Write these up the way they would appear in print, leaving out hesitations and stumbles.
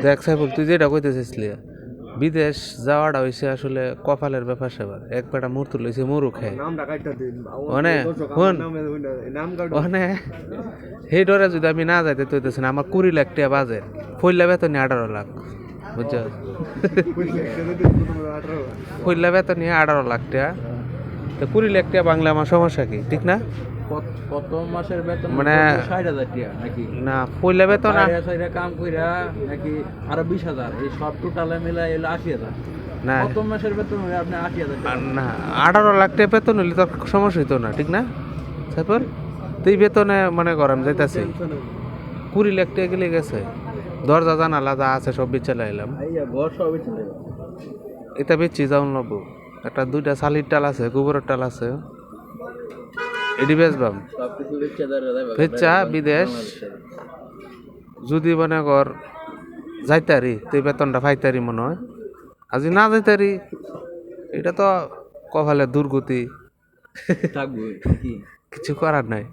দেখ সাইফুল, তুই যেটা কইতেছিলি বিদেশ যাওয়াটা হইছে আসলে কপালের ব্যাপার স্যাপার। এক বেটা মুরতুল লইছে মরু খায় মানে শুন মানে সেই ডরে যদি আমি না যাইতে তৈতেছি না, আমার 20 লাখ টাকা বাজেট, ফইলা বেতন 18 লাখ, বুঝছো? ফইলা বেতন 18 লাখ টাকা, তো 20 লাখ টাকা বাংলা আমার সমস্যা কি, ঠিক না? কত মাসের বেতন মানে 60,000 টাকা নাকি? না পইলা বেতন বাইরে সাইডে কাম কইরা নাকি আরো 20,000, এই সব টোটালে মিলাই এলো 80,000। না কত মাসের বেতন হলে আপনি 80,000 টাকা? না 18 লাখ টাকা বেতন হইলে তো সমস্যা হইতো না, ঠিক না? তারপর তুই বেতনে মনে করেন যাইতাছি 20 লাখ টাকা গেলে গেছে, দরজা জানালা যা আছে সব বেচে লাইলাম, আইয়া ঘর সবই চলে গেল। এটা বেচি যাও নেবো। একটা 2টা শালির টাল আছে, গোবরের টাল আছে, এটি বেচবাম। সবকিছু বেচে ধরে যাবে বেচা বিদেশ যদি মনে কর যাইতারি, তুই বেতনটা পাইতারি মনে হয়। আর যদি না যাইতারি, এটা তো কপালের দুর্গতি, থাকবো কি? কিছু করার নাই।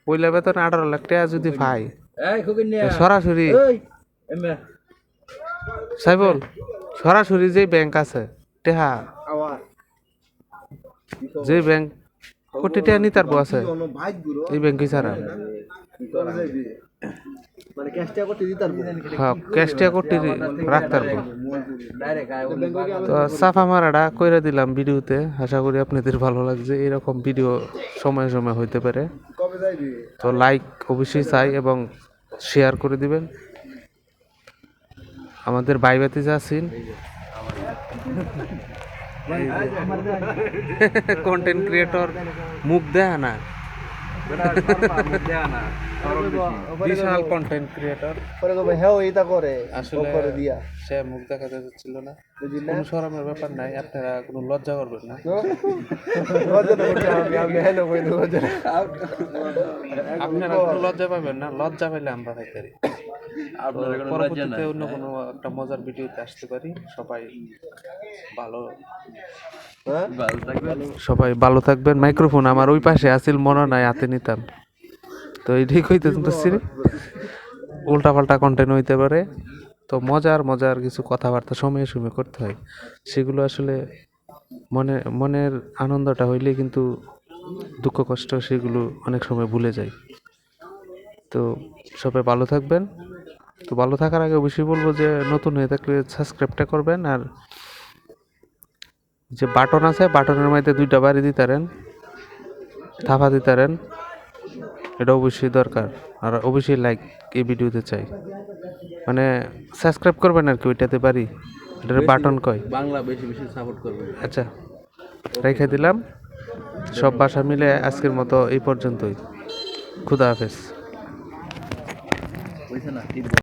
পয়লা বেতন 18 লাখ টাকা যদি পাই, এই খুকিন নিয়া সরাসরি এই এমে সাইবল সরাসরি যে ব্যাংক আছে টেহা, যে ব্যাংক কোটি টাকা নিতার বউ আছে, এই ব্যাংকে ছাড়া মানে ক্যাশ টাকা করতে দিতার হ্যাঁ ক্যাশ টাকা কোটি রাখতার বউ। ডাইরেক্ট আয় তো সাফা মারাটা কইরা দিলাম ভিডিওতে, আশা করি আপনাদের ভালো লাগছে। এরকম ভিডিও সময় সময় হইতে পারে, তো লাইক অবশ্যই চাই এবং শেয়ার করে দিবেন। আমাদের বাইবাতি আছেন কন্টেন্ট ক্রিয়েটর, মুখ দেয় না, বিশাল কন্টেন্ট ক্রিয়েটর, আসলে সে মুখ দেখাতে যাচ্ছিল না। কোনো শরমের ব্যাপার নাই, আপনারা কোনো লজ্জা করবেন না। আপনারা কোনো লজ্জা পাবেন না, লজ্জা পাইলে আমরা থাকি। পরবর্তীতে অন্য কোনো একটা মজার ভিডিওতে আসতে পারি। সবাই ভালো থাকবেন। মাইক্রোফোন আমার ওই পাশে আসিল, মনে নাই হাতে নিতাম, তো এইটাই কইতে শুনতেছি। উল্টা পাল্টা কন্টেন্ট হইতে পারে, তো মজার কিছু কথাবার্তা সময়ে সময়ে করতে হয়। সেগুলো আসলে মনের আনন্দটা হইলে কিন্তু দুঃখ কষ্ট সেগুলো অনেক সময় ভুলে যায়। তো সবাই ভালো থাকবেন। তো ভালো থাকার আগে অবশ্যই বলবো যে নতুন হয়ে থাকলে সাবস্ক্রাইবটা করবেন, আর যে বাটন আছে বাটনের মধ্যে 2টা বাড়ি দিতারেন, থাপা দিতারেন, এটা অবশ্যই দরকার। আর অবশ্যই লাইক এই ভিডিওতে চাই, মানে সাবস্ক্রাইব করবেন আর কি, ওইটাতে পারি, এটার বাটন কয় বাংলা বেশি বেশি সাপোর্ট করবে। আচ্ছা রেখে দিলাম। সব ভাষা মিলে আজকের মতো এই পর্যন্তই। খুদা হাফেজ।